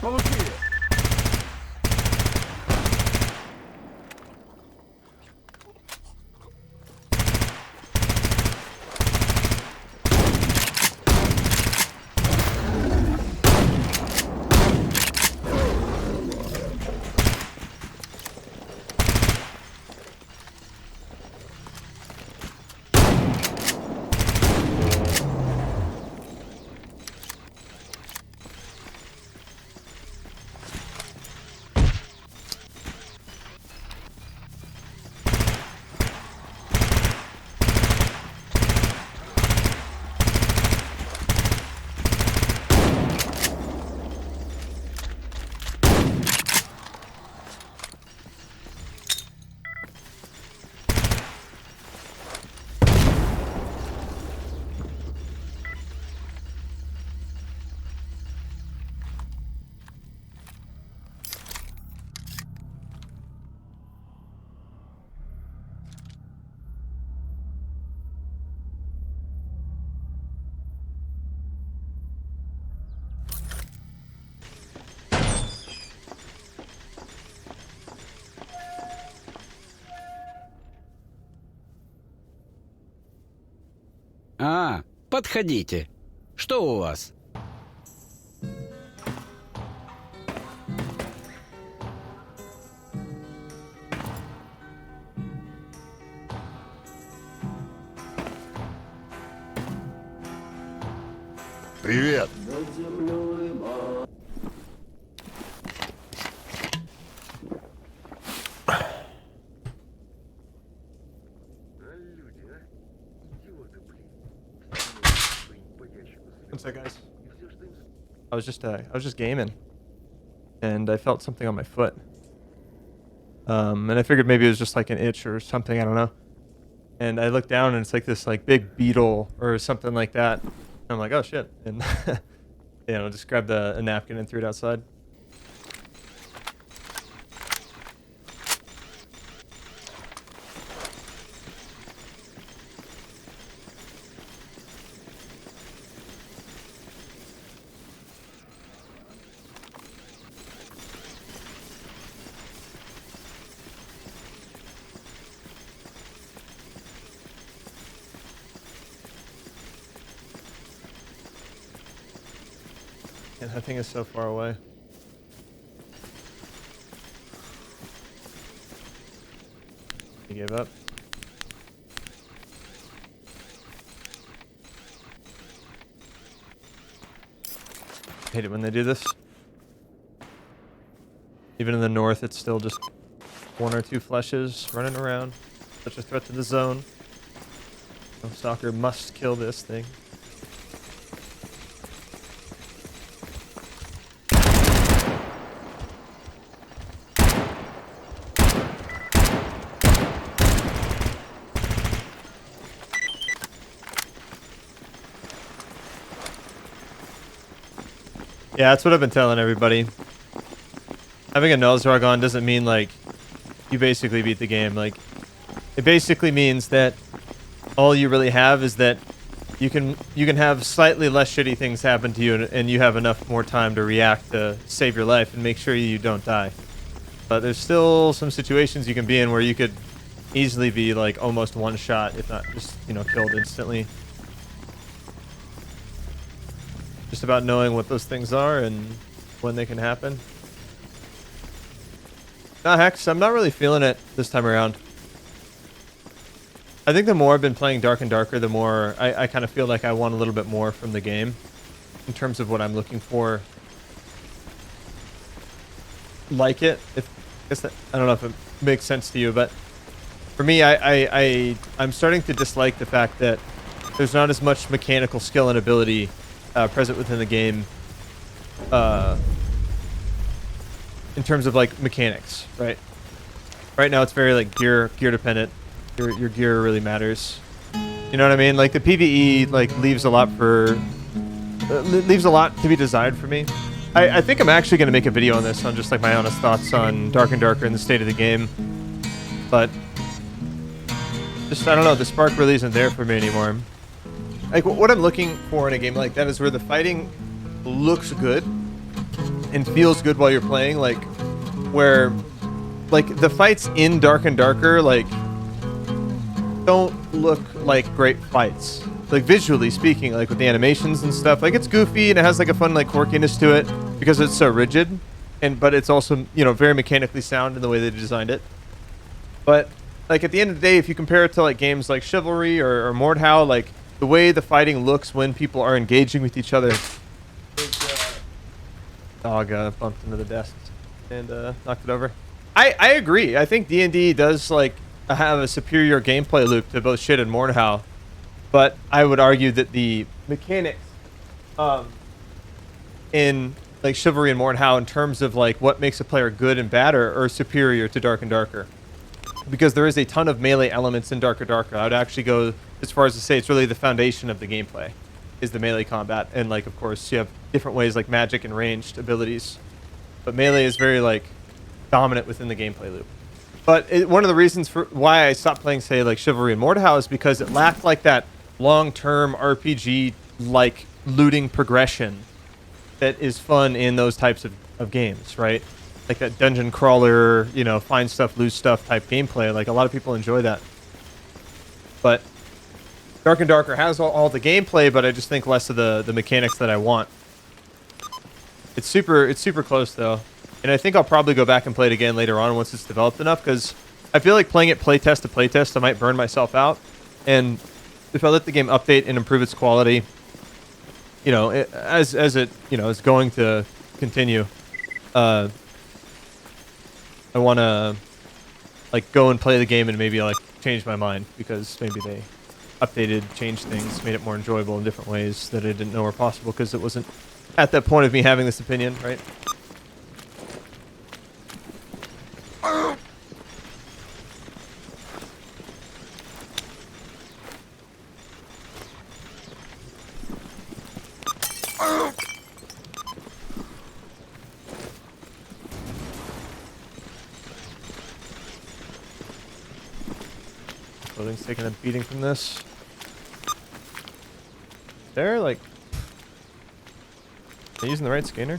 Получили! А, подходите. Что у вас? Привет! What's up, guys? I was just gaming, and I felt something on my foot. And I figured maybe it was just like an itch or something. I don't know. And I looked down, and it's like this like big beetle or something like that. And I'm like, oh shit! And just grabbed a napkin and threw it outside. And that thing is so far away. He gave up. Hate it when they do this. Even in the north, it's still just one or two fleshes running around. Such a threat to the zone. No, Stalker must kill this thing. Yeah, that's what I've been telling everybody. Having a Nuzlocke on doesn't mean, like, you basically beat the game. Like, it basically means that all you really have is that you can have slightly less shitty things happen to you, and you have enough more time to react to save your life and make sure you don't die. But there's still some situations you can be in where you could easily be, like, almost one shot, if not just, killed instantly. Just about knowing what those things are and when they can happen. Nah, Hex, I'm not really feeling it this time around. I think the more I've been playing Dark and Darker, the more I kind of feel like I want a little bit more from the game in terms of what I'm looking for. Like it. I don't know if it makes sense to you, but for me, I'm starting to dislike the fact that there's not as much mechanical skill and ability present within the game in terms of like mechanics, right? Right now it's very like gear dependent. Your gear really matters. You know what I mean? Like the PvE like leaves a lot to be desired for me. I think I'm actually going to make a video on this, on just like my honest thoughts on Dark and Darker and the state of the game. But just, I don't know, the spark really isn't there for me anymore. Like, what I'm looking for in a game like that is where the fighting looks good, and feels good while you're playing, like where like the fights in Dark and Darker like don't look like great fights. Like visually speaking, like with the animations and stuff, like it's goofy and it has like a fun like quirkiness to it because it's so rigid, but it's also, you know, very mechanically sound in the way they designed it. But like at the end of the day, if you compare it to like games like Chivalry or Mordhau, like the way the fighting looks when people are engaging with each other. Dog bumped into the desk and knocked it over. I agree. I think D&D does like have a superior gameplay loop to both Shit and Mordhau, but I would argue that the mechanics in like Chivalry and Mordhau in terms of like what makes a player good and bad are superior to Dark and Darker, because there is a ton of melee elements in Dark and Darker. I would actually go as far as to say it's really the foundation of the gameplay is the melee combat, and like of course you have different ways like magic and ranged abilities, but melee is very like dominant within the gameplay loop. But one of the reasons for why I stopped playing, say, like Chivalry and Mordhau is because it lacked like that long-term RPG like looting progression that is fun in those types of games, right? Like that dungeon crawler, you know, find stuff, lose stuff type gameplay. Like a lot of people enjoy that. But Dark and Darker has all the gameplay, but I just think less of the mechanics that I want. It's super close though. And I think I'll probably go back and play it again later on once it's developed enough, because I feel like playing it playtest to playtest, I might burn myself out. And if I let the game update and improve its quality, you know, as it, you know, is going to continue, I want to like go and play the game and maybe like change my mind, because maybe they updated, changed things, made it more enjoyable in different ways that I didn't know were possible, because it wasn't at that point of me having this opinion, right? Clothing's taking a beating from this. They're like, are they using the right scanner?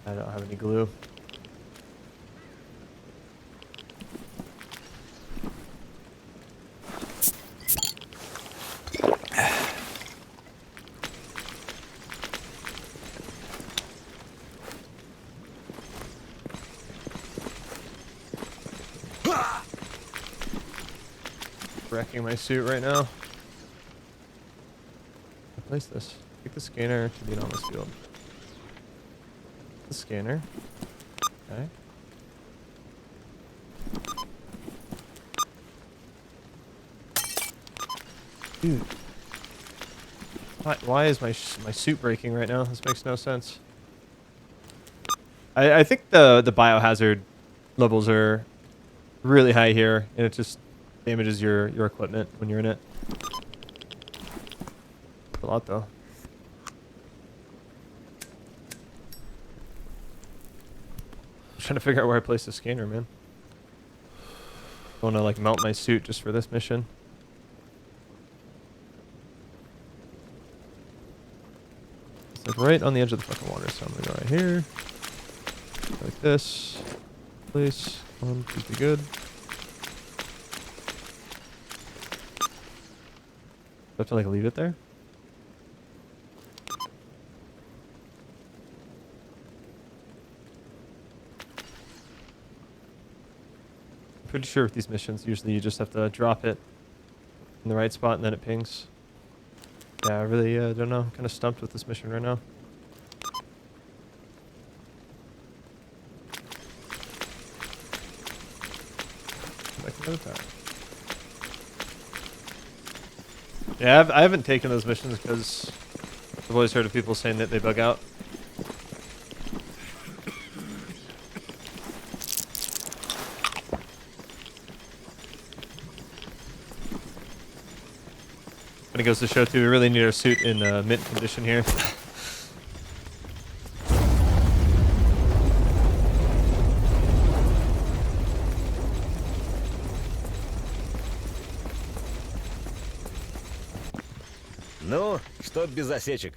I don't have any glue. Wrecking my suit right now. Replace this. Take the scanner to the anomalous field. The scanner. Okay. Dude. Why is my suit breaking right now? This makes no sense. I think the biohazard levels are really high here, and it just damages your equipment when you're in it. A lot though. I'm trying to figure out where I place the scanner, man. I want to like mount my suit just for this mission. It's like right on the edge of the fucking water, so I'm gonna go right here, like this. Place on, should be good. Do I have to like leave it there? I'm pretty sure with these missions, usually you just have to drop it in the right spot and then it pings. Yeah, I really don't know. I'm kind of stumped with this mission right now. Back another time. Yeah, I haven't taken those missions because I've always heard of people saying that they bug out. But it goes to show too, we really need our suit in mint condition here. без засечек.